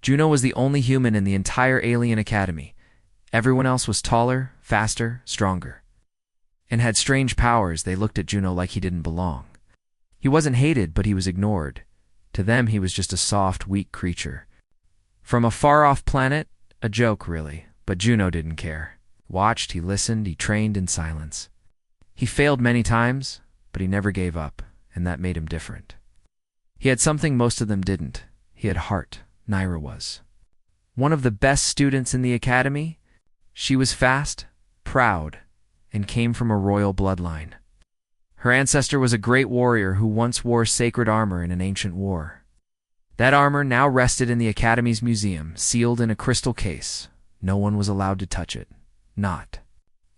Juno was the only human in the entire alien academy. Everyone else was taller, faster, stronger, and had strange powers. They looked at Juno like he didn't belong. He wasn't hated, but he was ignored. To them, he was just a soft, weak creature. From a far-off planet, a joke, really, but Juno didn't care. He watched, he listened, he trained in silence. He failed many times, but he never gave up, and that made him different. He had something most of them didn't. He had heart. Naira was one of the best students in the academy. She was fast, proud, and came from a royal bloodline. Her ancestor was a great warrior who once wore sacred armor in an ancient war. That armor now rested in the Academy's museum, sealed in a crystal case. No one was allowed to touch it. Not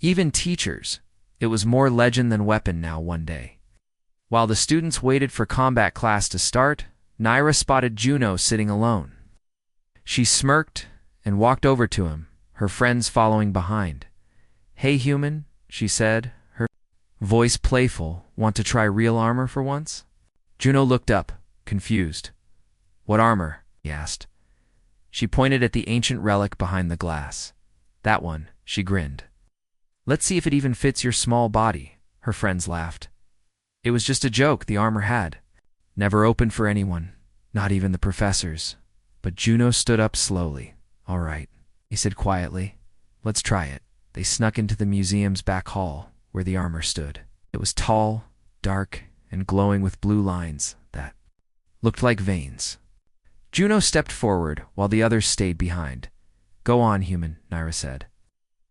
even teachers. It was more legend than weapon now one day. While the students waited for combat class to start, Naira spotted Juno sitting alone. She smirked and walked over to him, her friends following behind. "Hey, human," she said, her voice playful. "Want to try real armor for once?" Juno looked up, confused. "What armor?" he asked. She pointed at the ancient relic behind the glass. "That one," she grinned. "Let's see if it even fits your small body," her friends laughed. It was just a joke the armor had. Never opened for anyone, not even the professors. But Juno stood up slowly. "All right," he said quietly. "Let's try it." They snuck into the museum's back hall, where the armor stood. It was tall, dark, and glowing with blue lines that looked like veins. Juno stepped forward, while the others stayed behind. "Go on, human," Naira said.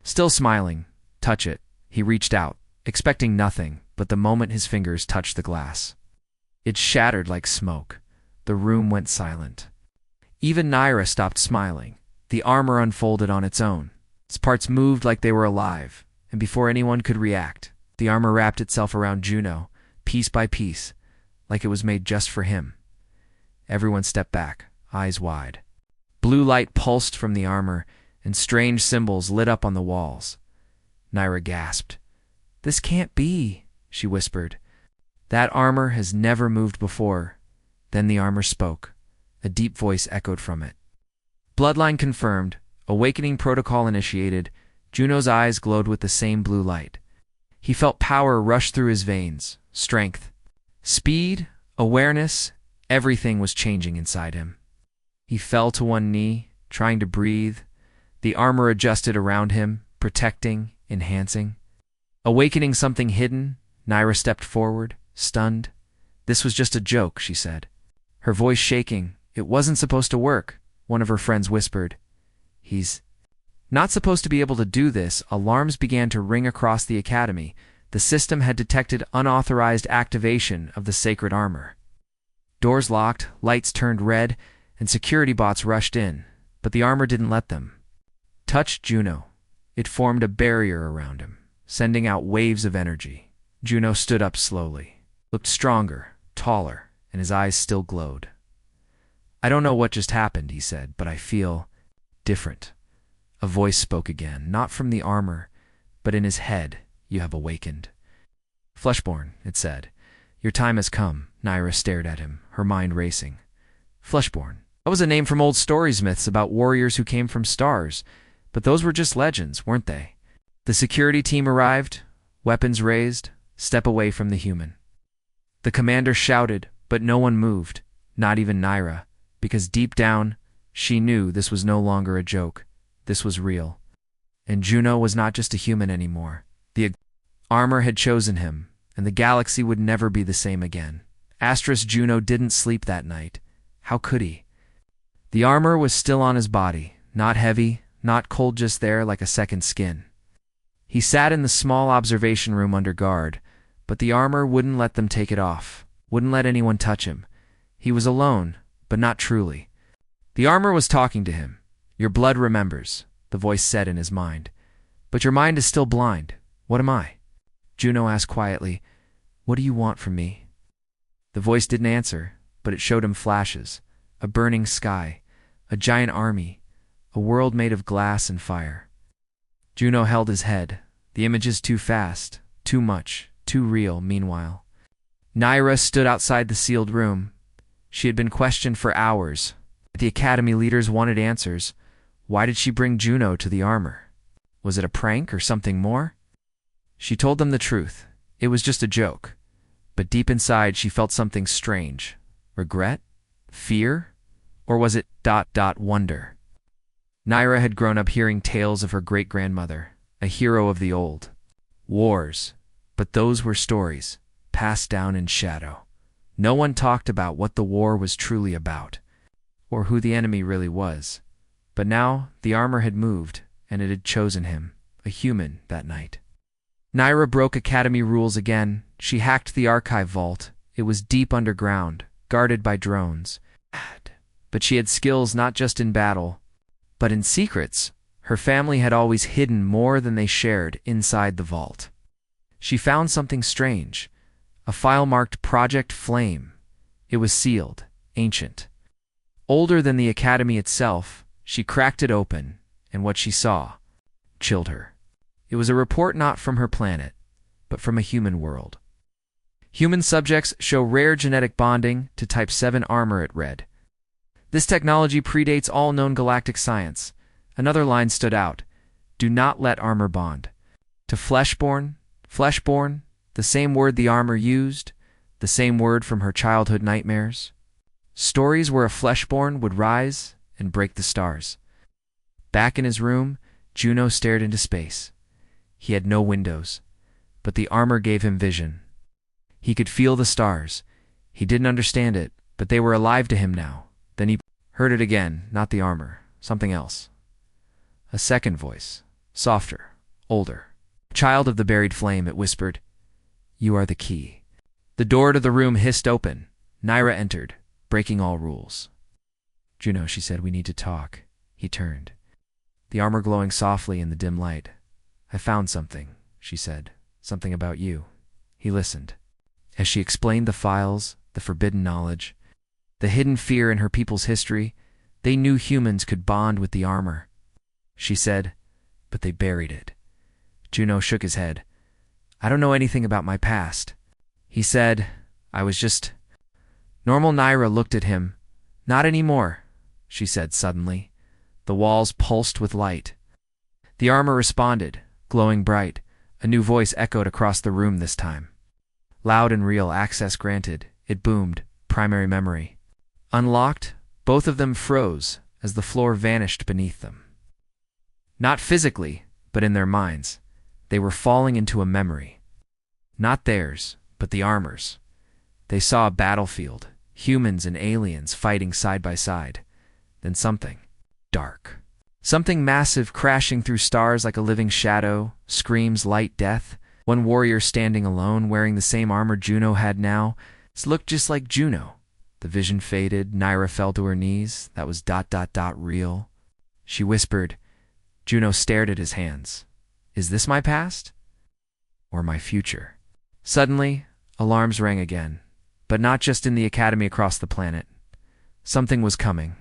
Still smiling, "Touch it." He reached out, expecting nothing, but the moment his fingers touched the glass, it shattered like smoke. The room went silent. Even Naira stopped smiling. The armor unfolded on its own. Its parts moved like they were alive, and before anyone could react, the armor wrapped itself around Juno, piece by piece, like it was made just for him. Everyone stepped back, eyes wide. Blue light pulsed from the armor, and strange symbols lit up on the walls. Naira gasped. "This can't be," she whispered. "That armor has never moved before." Then the armor spoke. A deep voice echoed from it. Bloodline confirmed. Awakening protocol initiated. Juno's eyes glowed with the same blue light. He felt power rush through his veins. Strength, speed, awareness, everything was changing inside him. He fell to one knee, trying to breathe. The armor adjusted around him, protecting, enhancing. Awakening something hidden, Naira stepped forward, stunned. "This was just a joke," she said, her voice shaking. "It wasn't supposed to work," one of her friends whispered. "He's not supposed to be able to do this." Alarms began to ring across the academy. The system had detected unauthorized activation of the sacred armor. Doors locked, lights turned red, and security bots rushed in, but the armor didn't let them touch Juno. It formed a barrier around him, sending out waves of energy. Juno stood up slowly, looked stronger, taller, and his eyes still glowed. "I don't know what just happened," he said, "but I feel different." A voice spoke again, not from the armor, but in his head. "You have awakened." "Fleshborn," it said. "Your time has come." Naira stared at him, her mind racing. Fleshborn. That was a name from old stories myths about warriors who came from stars, but those were just legends, weren't they? The security team arrived, weapons raised, step away from the human. The commander shouted, but no one moved, not even Naira, because deep down, she knew this was no longer a joke. This was real. And Juno was not just a human anymore. The armor had chosen him, and the galaxy would never be the same again. Asterisk Juno didn't sleep that night. How could he? The armor was still on his body, not heavy, not cold, just there like a second skin. He sat in the small observation room under guard, but the armor wouldn't let them take it off, wouldn't let anyone touch him. He was alone, but not truly. The armor was talking to him. "Your blood remembers," the voice said in his mind. "But your mind is still blind. What am I?" Juno asked quietly, "What do you want from me?" The voice didn't answer, but it showed him flashes, a burning sky, a giant army, a world made of glass and fire. Juno held his head. The images too fast, too much, too real. Meanwhile, Naira stood outside the sealed room. She had been questioned for hours. The Academy leaders wanted answers. Why did she bring Juno to the armor? Was it a prank or something more? She told them the truth. It was just a joke. But deep inside she felt something strange. Regret? Fear? Or was it wonder? Naira had grown up hearing tales of her great-grandmother, a hero of the old. Wars. But those were stories, passed down in shadow. No one talked about what the war was truly about, or who the enemy really was. But now the armor had moved, and it had chosen him, a human, that night. Naira broke Academy rules again. She hacked the archive vault. It was deep underground, guarded by drones. But she had skills not just in battle, but in secrets. Her family had always hidden more than they shared inside the vault. She found something strange, a file marked Project Flame. It was sealed, ancient. Older than the Academy itself. She cracked it open, and what she saw chilled her. It was a report not from her planet, but from a human world. Human subjects show rare genetic bonding to Type 7 armor, it read. This technology predates all known galactic science. Another line stood out. Do not let armor bond. To fleshborn, the same word the armor used, the same word from her childhood nightmares. Stories where a fleshborn would rise and break the stars. Back in his room, Juno stared into space. He had no windows, but the armor gave him vision. He could feel the stars. He didn't understand it, but they were alive to him now. Then he heard it again, not the armor, something else. A second voice, softer, older. Child of the buried flame, it whispered. You are the key. The door to the room hissed open. Naira entered, breaking all rules. Juno, she said, we need to talk. He turned, the armor glowing softly in the dim light. I found something, she said, something about you. He listened. As she explained the files, the forbidden knowledge, the hidden fear in her people's history, they knew humans could bond with the armor. She said, but they buried it. Juno shook his head. I don't know anything about my past. He said, I was just... Normal Naira looked at him. Not anymore, she said suddenly. The walls pulsed with light. The armor responded, glowing bright. A new voice echoed across the room this time. Loud and real, access granted. It boomed, primary memory. Unlocked, both of them froze as the floor vanished beneath them. Not physically, but in their minds. They were falling into a memory. Not theirs, but the armor's. They saw a battlefield, humans and aliens fighting side by side. Then something dark. Something massive crashing through stars like a living shadow, screams light death. One warrior standing alone, wearing the same armor Juno had now. It looked just like Juno. The vision faded. Naira fell to her knees. That was ... real. She whispered. Juno stared at his hands. Is this my past? Or my future? Suddenly, alarms rang again. But not just in the Academy across the planet. Something was coming.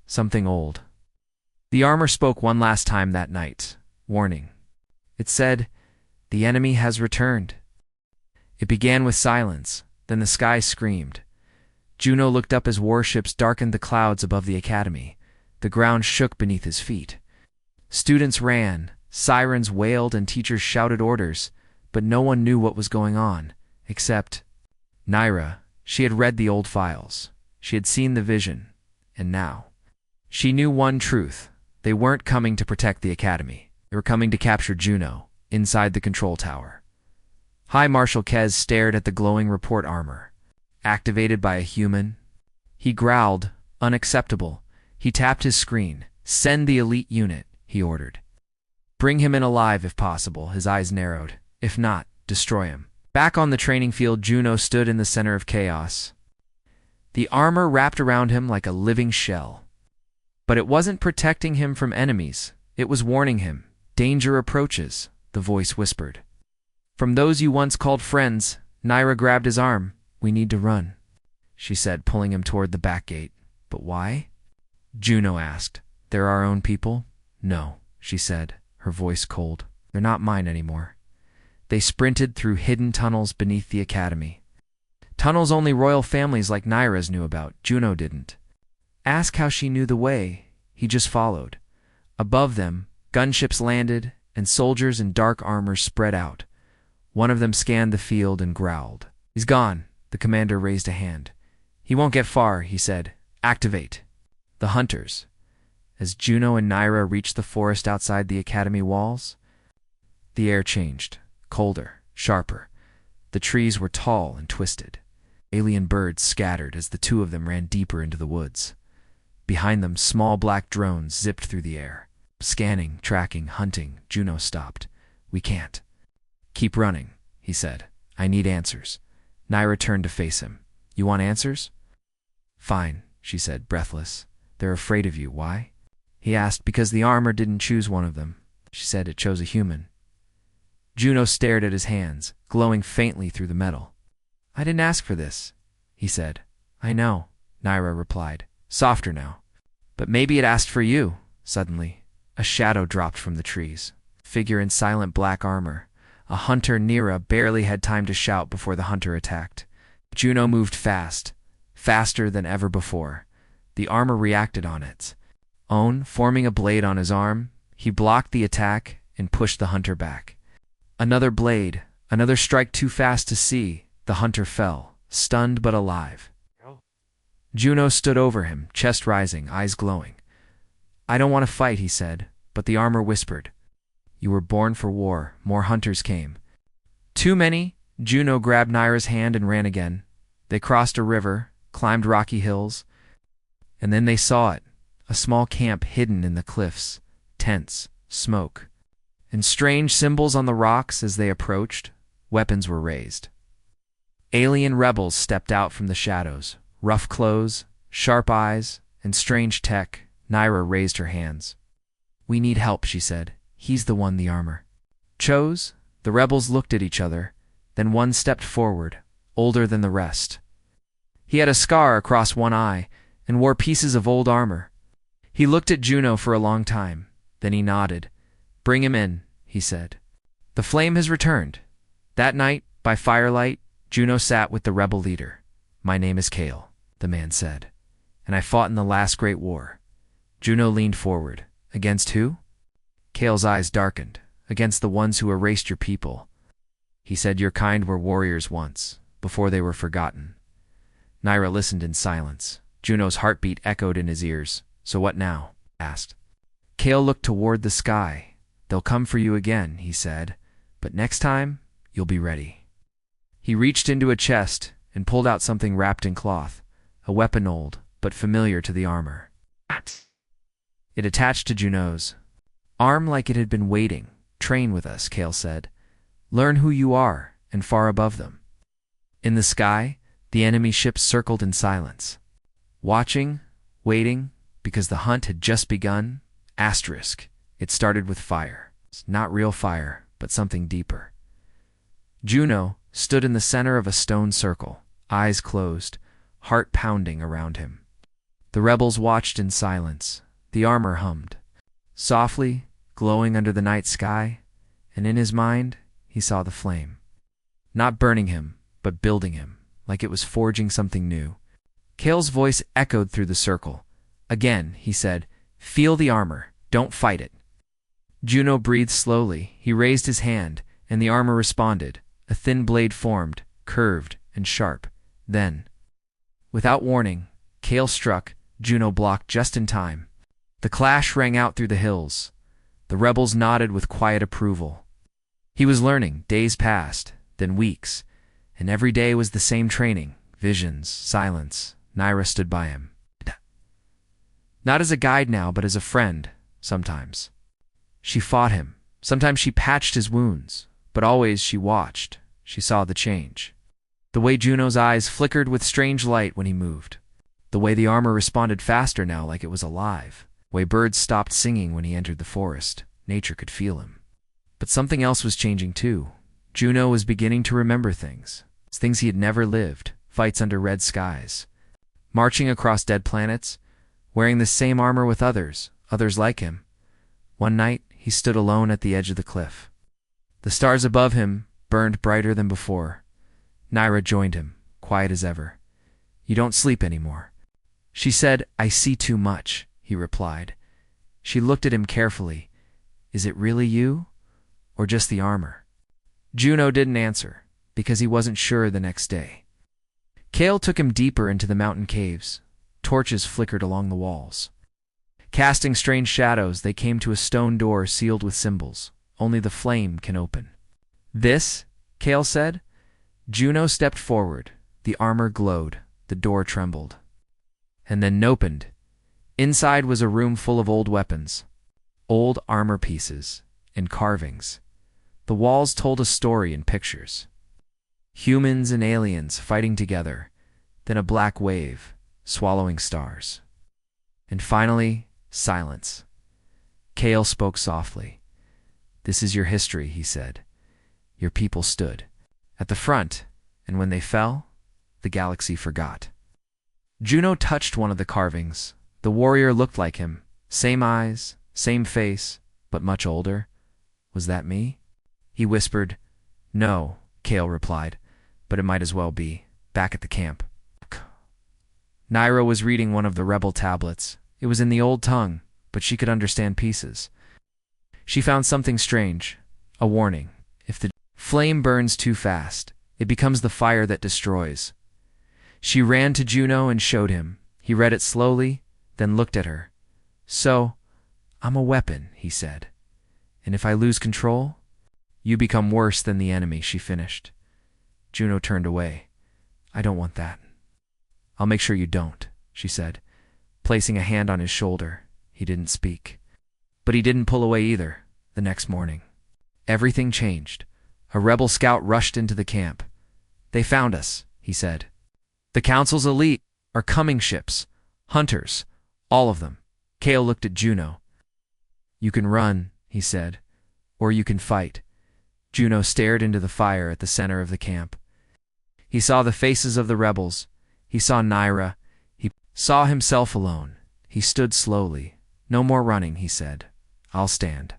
Something old. The armor spoke one last time that night. Warning. It said, the enemy has returned. It began with silence. Then the sky screamed. Juno looked up as warships darkened the clouds above the Academy. The ground shook beneath his feet. Students ran, sirens wailed, and teachers shouted orders, but no one knew what was going on, except Naira. She had read the old files. She had seen the vision, and now she knew one truth. They weren't coming to protect the Academy. They were coming to capture Juno, inside the control tower. High Marshal Kez stared at the glowing report armor. Activated by a human? He growled, unacceptable. He tapped his screen. Send the elite unit, he ordered. Bring him in alive if possible. His eyes narrowed. If not, destroy him. Back on the training field, Juno stood in the center of chaos. The armor wrapped around him like a living shell. But it wasn't protecting him from enemies. It was warning him. Danger approaches, the voice whispered. From those you once called friends. Naira grabbed his arm. We need to run, she said, pulling him toward the back gate. But why? Juno asked. They're our own people? No, she said, her voice cold. They're not mine anymore. They sprinted through hidden tunnels beneath the Academy. Tunnels only royal families like Naira's knew about. Juno didn't. ask how she knew the way. He just followed. Above them, gunships landed, and soldiers in dark armor spread out. One of them scanned the field and growled. "He's gone." The commander raised a hand. "He won't get far," he said. "Activate." The hunters. As Juno and Naira reached the forest outside the academy walls, the air changed, colder, sharper. The trees were tall and twisted. Alien birds scattered as the two of them ran deeper into the woods. Behind them, small black drones zipped through the air. Scanning, tracking, hunting. Juno stopped. "We can't." "Keep running," he said. "I need answers." Naira turned to face him. "You want answers?" "Fine," she said, breathless. "They're afraid of you. Why?" He asked. "Because the armor didn't choose one of them." She said, "It chose a human." Juno stared at his hands, glowing faintly through the metal. "I didn't ask for this," he said. "I know," Naira replied, softer now. "But maybe it asked for you." Suddenly, a shadow dropped from the trees. Figure in silent black armor. A hunter. Naira barely had time to shout before the hunter attacked. Juno moved fast, faster than ever before. The armor reacted on its own, forming a blade on his arm. He blocked the attack and pushed the hunter back. Another blade, another strike too fast to see. The hunter fell, stunned but alive. Juno stood over him, chest rising, eyes glowing. "I don't want to fight," he said, but the armor whispered. "You were born for war." More hunters came. "Too many." Juno grabbed Naira's hand and ran again. They crossed a river, climbed rocky hills, and then they saw it, a small camp hidden in the cliffs, tents, smoke, and strange symbols on the rocks. As they approached, weapons were raised. Alien rebels stepped out from the shadows, rough clothes, sharp eyes, and strange tech. Naira raised her hands. "We need help," she said. "He's the one the armor chose." The rebels looked at each other, then one stepped forward, older than the rest. He had a scar across one eye and wore pieces of old armor. He looked at Juno for a long time, then he nodded. "Bring him in," he said. "The flame has returned." That night, by firelight, Juno sat with the rebel leader. "My name is Kale," the man said, "and I fought in the last great war." Juno leaned forward. "Against who?" Kale's eyes darkened. "Against the ones who erased your people." He said, "Your kind were warriors once, before they were forgotten." Naira listened in silence. Juno's heartbeat echoed in his ears. "So what now?" asked. Kale looked toward the sky. "They'll come for you again," he said, "but next time, you'll be ready." He reached into a chest and pulled out something wrapped in cloth, a weapon old but familiar to the armor. It attached to Juno's arm like it had been waiting. "Train with us," Kale said. "Learn who you are and far above them." In the sky, the enemy ships circled in silence. Watching, waiting, because the hunt had just begun. Asterisk. It started with fire. Not real fire, but something deeper. Juno stood in the center of a stone circle, eyes closed, heart pounding around him. The rebels watched in silence. The armor hummed, softly, glowing under the night sky, and in his mind, he saw the flame. Not burning him, but building him, like it was forging something new. Kale's voice echoed through the circle. Again, he said, "Feel the armor, don't fight it." Juno breathed slowly. He raised his hand, and the armor responded. A thin blade formed, curved and sharp. Then, without warning, Kale struck. Juno blocked just in time. The clash rang out through the hills. The rebels nodded with quiet approval. He was learning. Days passed, then weeks, and every day was the same training. Visions, silence. Naira stood by him. Not as a guide now, but as a friend, sometimes. She fought him. Sometimes she patched his wounds, but always she watched. She saw the change. The way Juno's eyes flickered with strange light when he moved. The way the armor responded faster now, like it was alive. The way birds stopped singing when he entered the forest. Nature could feel him. But something else was changing too. Juno was beginning to remember things. Things he had never lived. Fights under red skies. Marching across dead planets. Wearing the same armor with others like him. One night, he stood alone at the edge of the cliff. The stars above him burned brighter than before. Naira joined him, quiet as ever. "You don't sleep anymore." She said, "I see too much," he replied. She looked at him carefully. "Is it really you? Or just the armor?" Juno didn't answer, because he wasn't sure the next day. Kale took him deeper into the mountain caves. Torches flickered along the walls. Casting strange shadows, they came to a stone door sealed with symbols. Only the flame can open. "This?" Kale said. Juno stepped forward. The armor glowed. The door trembled. And then opened. Inside was a room full of old weapons, old armor pieces, and carvings. The walls told a story in pictures. Humans and aliens fighting together, then a black wave, swallowing stars. And finally, silence. Kale spoke softly. "This is your history," he said. "Your people stood at the front, and when they fell, the galaxy forgot." Juno touched one of the carvings. The warrior looked like him. Same eyes, same face, but much older. "Was that me?" He whispered. "No," Kale replied, "but it might as well be. Back at the camp." Naira was reading one of the rebel tablets. It was in the old tongue, but she could understand pieces. She found something strange. A warning. If the flame burns too fast, it becomes the fire that destroys. She ran to Juno and showed him. He read it slowly, then looked at her. "So, I'm a weapon," he said. "And if I lose control, you become worse than the enemy," she finished. Juno turned away. "I don't want that." "I'll make sure you don't," she said, placing a hand on his shoulder. He didn't speak. But he didn't pull away either. The next morning, everything changed. A rebel scout rushed into the camp. "They found us," he said. "The Council's elite are coming ships, hunters, all of them." Kale looked at Juno. "You can run," he said, "or you can fight." Juno stared into the fire at the center of the camp. He saw the faces of the rebels. He saw Naira. He saw himself alone. He stood slowly. "No more running," he said. "I'll stand."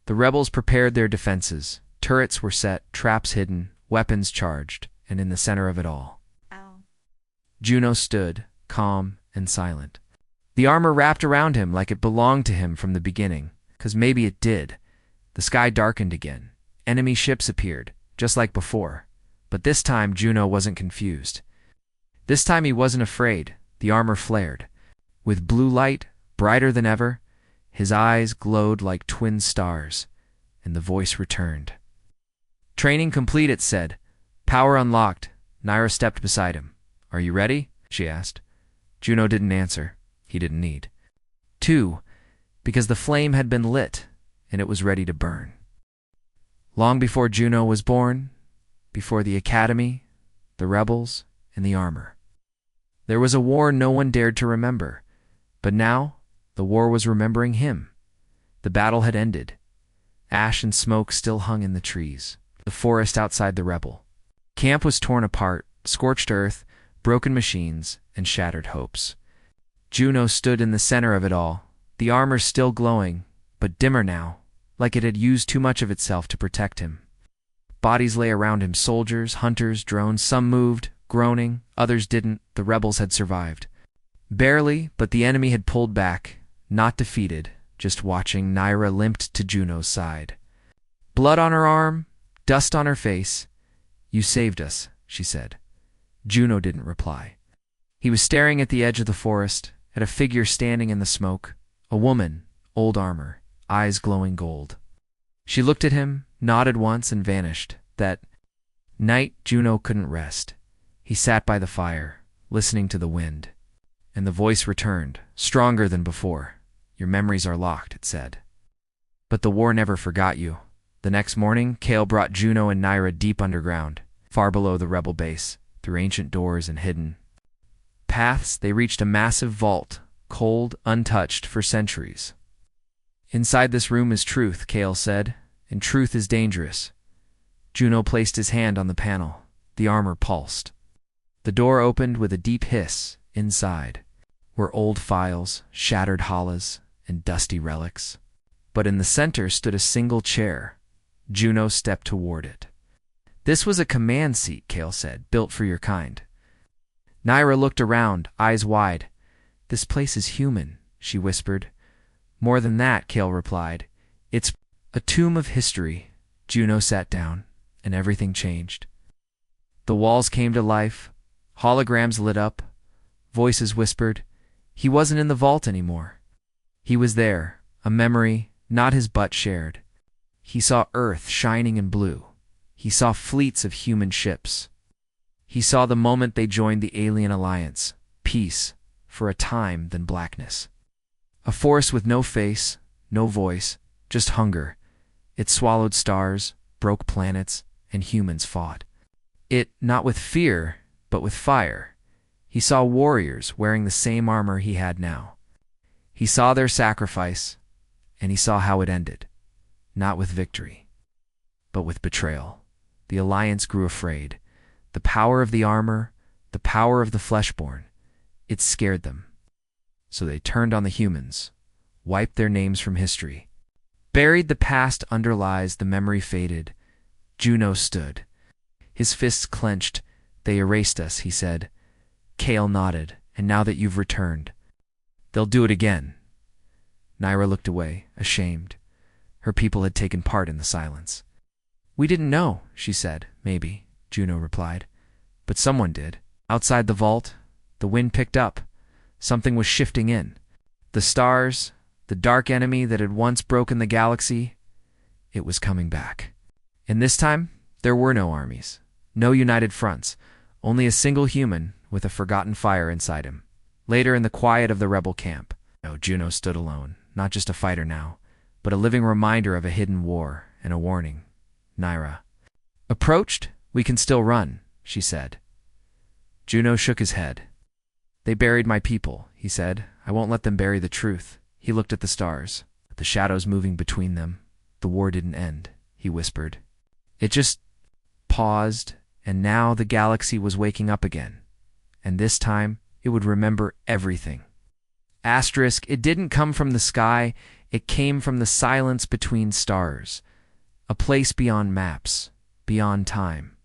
The rebels prepared their defenses. Turrets were set, traps hidden, weapons charged, and in the center of it all, Juno stood, calm and silent. The armor wrapped around him like it belonged to him from the beginning, 'cause maybe it did. The sky darkened again. Enemy ships appeared, just like before. But this time Juno wasn't confused. This time he wasn't afraid. The armor flared. With blue light, brighter than ever, his eyes glowed like twin stars, and the voice returned. "Training complete," it said. "Power unlocked." Naira stepped beside him. "Are you ready?" she asked. Juno didn't answer. He didn't need. 2. Because the flame had been lit, and it was ready to burn. Long before Juno was born, before the academy, the rebels, and the armor. There was a war no one dared to remember, but now the war was remembering him. The battle had ended. Ash and smoke still hung in the trees, the forest outside the rebel. Camp was torn apart, scorched earth, broken machines, and shattered hopes. Juno stood in the center of it all, the armor still glowing, but dimmer now, like it had used too much of itself to protect him. Bodies lay around him, soldiers, hunters, drones. Some moved, groaning, others didn't. The rebels had survived. Barely, but the enemy had pulled back, not defeated, just watching. Naira limped to Juno's side. Blood on her arm, dust on her face. "You saved us," she said. Juno didn't reply. He was staring at the edge of the forest, at a figure standing in the smoke. A woman, old armor, eyes glowing gold. She looked at him, nodded once, and vanished. That night, Juno couldn't rest. He sat by the fire, listening to the wind. And the voice returned, stronger than before. "Your memories are locked," it said. "But the war never forgot you." The next morning, Kale brought Juno and Naira deep underground, far below the rebel base. Through ancient doors and hidden paths, they reached a massive vault, cold, untouched for centuries. "Inside this room is truth," Kale said, "and truth is dangerous." Juno placed his hand on the panel. The armor pulsed. The door opened with a deep hiss. Inside were old files, shattered hallas, and dusty relics. But in the center stood a single chair. Juno stepped toward it. "This was a command seat," Kale said, "built for your kind." Naira looked around, eyes wide. "This place is human," she whispered. "More than that," Kale replied. "It's a tomb of history." Juno sat down, and everything changed. The walls came to life, holograms lit up, voices whispered. He wasn't in the vault anymore. He was there, a memory, not his butt shared. He saw Earth shining in blue. He saw fleets of human ships. He saw the moment they joined the alien alliance, peace, for a time, then blackness. A force with no face, no voice, just hunger. It swallowed stars, broke planets, and humans fought. It, not with fear, but with fire. He saw warriors wearing the same armor he had now. He saw their sacrifice, and he saw how it ended. Not with victory, but with betrayal. The Alliance grew afraid. The power of the armor, the power of the fleshborn, it scared them. So they turned on the humans, wiped their names from history. Buried the past under lies, the memory faded. Juno stood. His fists clenched. "They erased us," he said. Kale nodded. "And now that you've returned, they'll do it again." Naira looked away, ashamed. Her people had taken part in the silence. "We didn't know," she said. "Maybe," Juno replied. "But someone did." Outside the vault, the wind picked up. Something was shifting in. The stars, the dark enemy that had once broken the galaxy, it was coming back. And this time, there were no armies, no united fronts, only a single human with a forgotten fire inside him. Later in the quiet of the rebel camp, Juno stood alone, not just a fighter now, but a living reminder of a hidden war and a warning. Naira approached. "We can still run," she said. Juno shook his head. "They buried my people," he said. "I won't let them bury the truth." He looked at the stars, the shadows moving between them. "The war didn't end," he whispered. "It just paused, and now the galaxy was waking up again. And this time, it would remember everything." Asterisk, it didn't come from the sky, it came from the silence between stars. A place beyond maps, beyond time,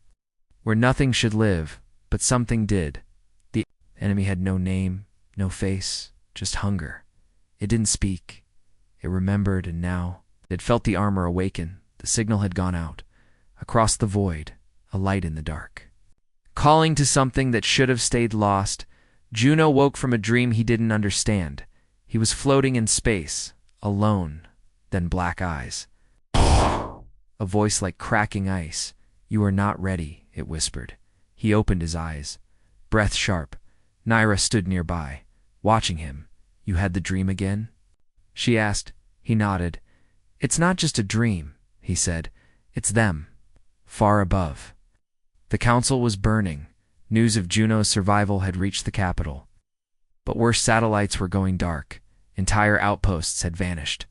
where nothing should live, but something did. The enemy had no name, no face, just hunger. It didn't speak. It remembered, and now it felt the armor awaken. The signal had gone out. Across the void, a light in the dark. Calling to something that should have stayed lost, Juno woke from a dream he didn't understand. He was floating in space, alone, then black eyes. A voice like cracking ice. "You are not ready," it whispered. He opened his eyes, breath sharp. Naira stood nearby, watching him. "You had the dream again?" she asked. He nodded. "It's not just a dream," he said. "It's them, far above." The council was burning. News of Juno's survival had reached the capital. But worse, satellites were going dark. Entire outposts had vanished.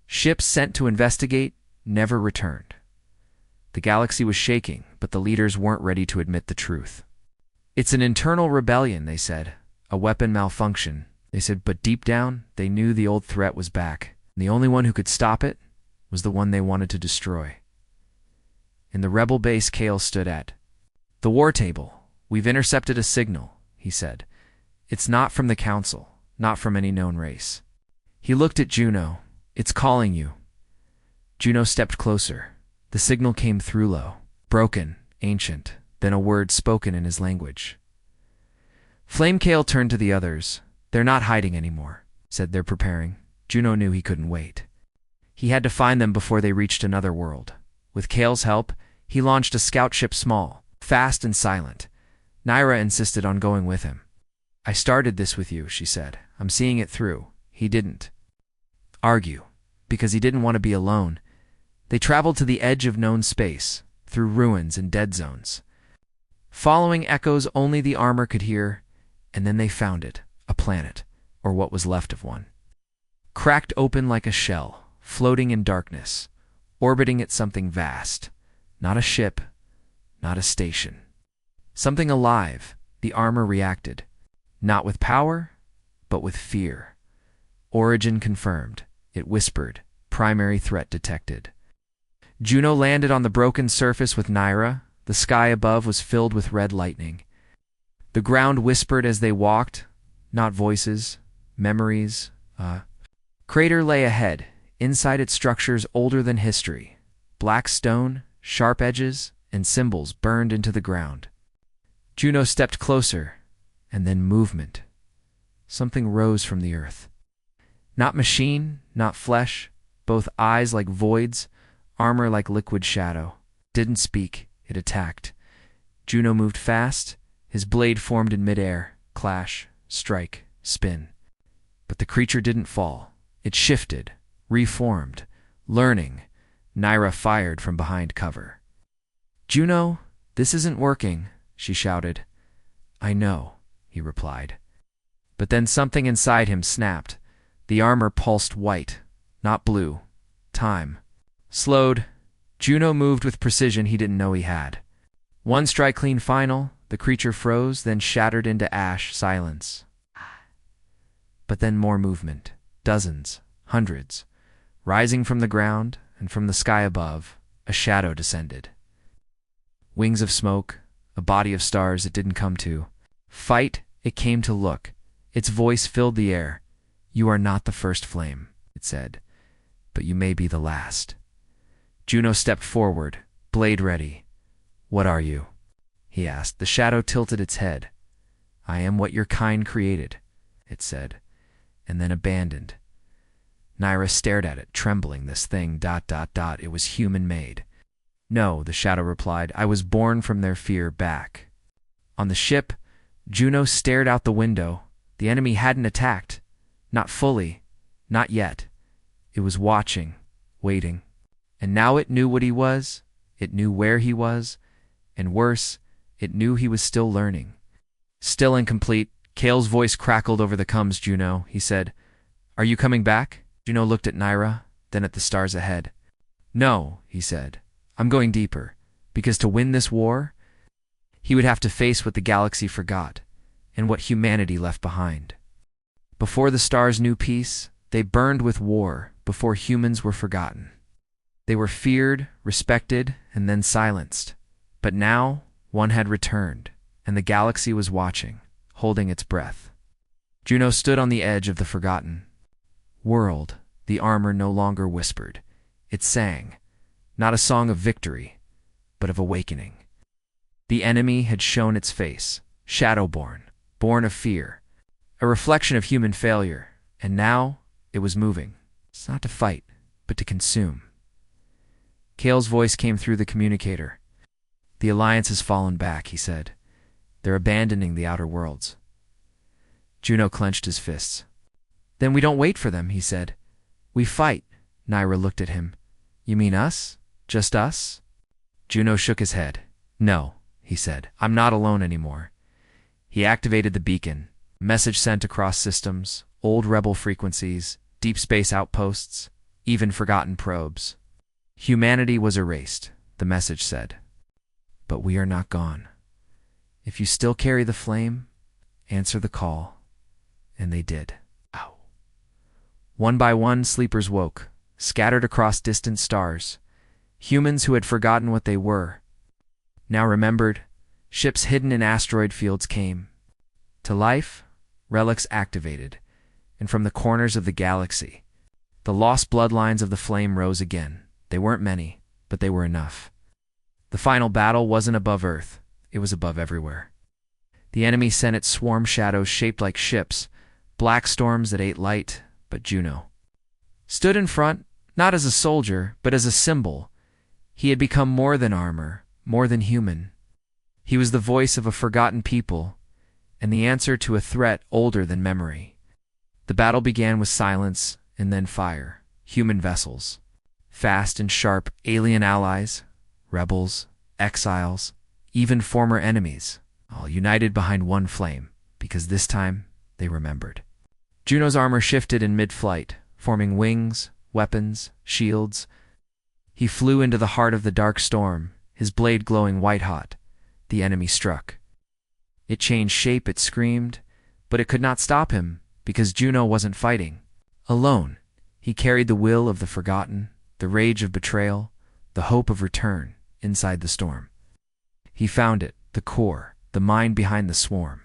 Ships sent to investigate never returned. The galaxy was shaking, but the leaders weren't ready to admit the truth. "It's an internal rebellion," they said. "A weapon malfunction." They said, but deep down, they knew the old threat was back. And the only one who could stop it was the one they wanted to destroy. In the rebel base, Kale stood at the war table. "We've intercepted a signal," he said. "It's not from the council, not from any known race." He looked at Juno. "It's calling you." Juno stepped closer. The signal came through low, broken, ancient, then a word spoken in his language. Flame Kale turned to the others. "They're not hiding anymore," said. "They're preparing." Juno knew he couldn't wait. He had to find them before they reached another world. With Kale's help, he launched a scout ship, small, fast and silent. Naira insisted on going with him. "I started this with you," she said. "I'm seeing it through." He didn't argue, because he didn't want to be alone. They traveled to the edge of known space, through ruins and dead zones, following echoes only the armor could hear, and then they found it, a planet, or what was left of one. Cracked open like a shell, floating in darkness, orbiting at something vast. Not a ship, not a station. Something alive. The armor reacted. Not with power, but with fear. Origin confirmed. It whispered. Primary threat detected. Juno landed on the broken surface with Naira. The sky above was filled with red lightning. The ground whispered as they walked. Not voices, memories. Crater lay ahead, inside its structures older than history. Black stone, sharp edges, and symbols burned into the ground. Juno stepped closer, and then movement. Something rose from the earth. Not machine, not flesh, both eyes like voids, armor like liquid shadow. Didn't speak, it attacked. Juno moved fast, his blade formed in midair, clash, strike, spin. But the creature didn't fall. It shifted, reformed, learning. Naira fired from behind cover. "Juno, this isn't working," she shouted. "I know," he replied. But then something inside him snapped. The armor pulsed white, not blue. Time. Slowed. Juno moved with precision he didn't know he had. One strike clean final, the creature froze, then shattered into ash, silence. But then more movement. Dozens, hundreds. Rising from the ground and from the sky above, a shadow descended. Wings of smoke, a body of stars it didn't come to. Fight, it came to look. Its voice filled the air. "You are not the first flame," it said, "but you may be the last." Juno stepped forward, blade ready. "What are you?" he asked. The shadow tilted its head. "I am what your kind created," it said, and then abandoned. Naira stared at it, trembling. This thing, ... It was human-made. "No," the shadow replied. "I was born from their fear back." On the ship, Juno stared out the window. The enemy hadn't attacked. Not fully. Not yet. It was watching, waiting. And now it knew what he was. It knew where he was. And worse, it knew he was still learning. Still incomplete, Kale's voice crackled over the comms. "Juno," he said. "Are you coming back?" Juno looked at Naira, then at the stars ahead. "No," he said. "I'm going deeper. Because to win this war, he would have to face what the galaxy forgot, and what humanity left behind. Before the stars knew peace, they burned with war. Before humans were forgotten. They were feared, respected, and then silenced. But now, one had returned, and the galaxy was watching, holding its breath." Juno stood on the edge of the forgotten world. The armor no longer whispered. It sang, not a song of victory, but of awakening. The enemy had shown its face, Shadowborn, born of fear, a reflection of human failure, and now it was moving. It's not to fight, but to consume. Kale's voice came through the communicator. "The Alliance has fallen back," he said. "They're abandoning the outer worlds." Juno clenched his fists. "Then we don't wait for them," he said. "We fight." Naira looked at him. "You mean us? Just us?" Juno shook his head. "No," he said. "I'm not alone anymore." He activated the beacon. Message sent across systems, old rebel frequencies, deep space outposts, even forgotten probes. "Humanity was erased," the message said. "But we are not gone. If you still carry the flame, answer the call." And they did. Ow. One by one, sleepers woke, scattered across distant stars. Humans who had forgotten what they were, now remembered. Ships hidden in asteroid fields came to life. Relics activated, and from the corners of the galaxy, the lost bloodlines of the flame rose again. They weren't many, but they were enough. The final battle wasn't above Earth. It was above everywhere. The enemy sent its swarm shadows shaped like ships, black storms that ate light, but Juno stood in front, not as a soldier, but as a symbol. He had become more than armor, more than human. He was the voice of a forgotten people, and the answer to a threat older than memory. The battle began with silence and then fire. Human vessels, fast and sharp, alien allies, rebels, exiles, even former enemies, all united behind one flame, because this time they remembered. Juno's armor shifted in mid-flight, forming wings, weapons, shields. He flew into the heart of the dark storm, his blade glowing white-hot. The enemy struck. It changed shape, it screamed, but it could not stop him, because Juno wasn't fighting. Alone, he carried the will of the forgotten, the rage of betrayal, the hope of return, inside the storm. He found it, the core, the mind behind the swarm.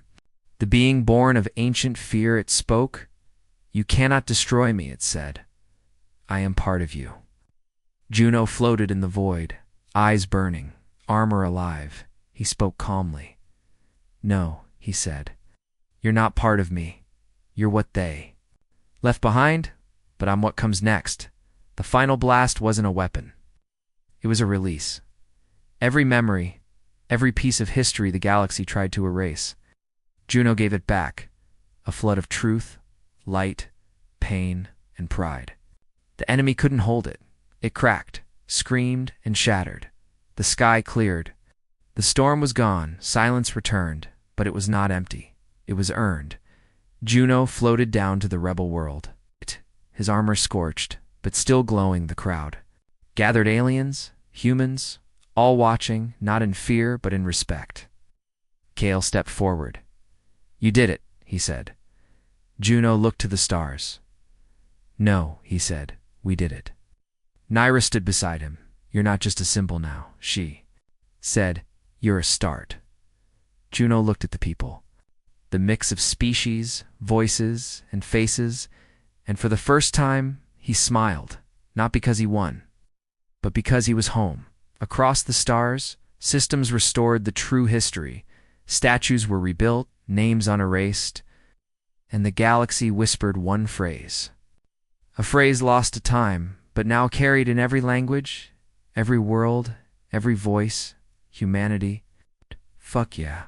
The being born of ancient fear, it spoke, You cannot destroy me, it said. I am part of you. Juno floated in the void, eyes burning, armor alive. He spoke calmly. No, he said. You're not part of me. You're what they left behind, but I'm what comes next. The final blast wasn't a weapon. It was a release. Every memory, every piece of history the galaxy tried to erase, Juno gave it back, a flood of truth, light, pain, and pride. The enemy couldn't hold it. It cracked, screamed, and shattered. The sky cleared. The storm was gone, silence returned, but it was not empty. It was earned. Juno floated down to the rebel world. His armor scorched, but still glowing. The crowd gathered, aliens, humans, all watching, not in fear, but in respect. Kale stepped forward. You did it, he said. Juno looked to the stars. No, he said, we did it. Nyra stood beside him. You're not just a symbol now, she said. You're a start. Juno looked at the people. The mix of species, voices, and faces, and for the first time, he smiled, not because he won, but because he was home. Across the stars, systems restored the true history. Statues were rebuilt, names unerased, and the galaxy whispered one phrase. A phrase lost to time, but now carried in every language, every world, every voice, humanity. Fuck yeah.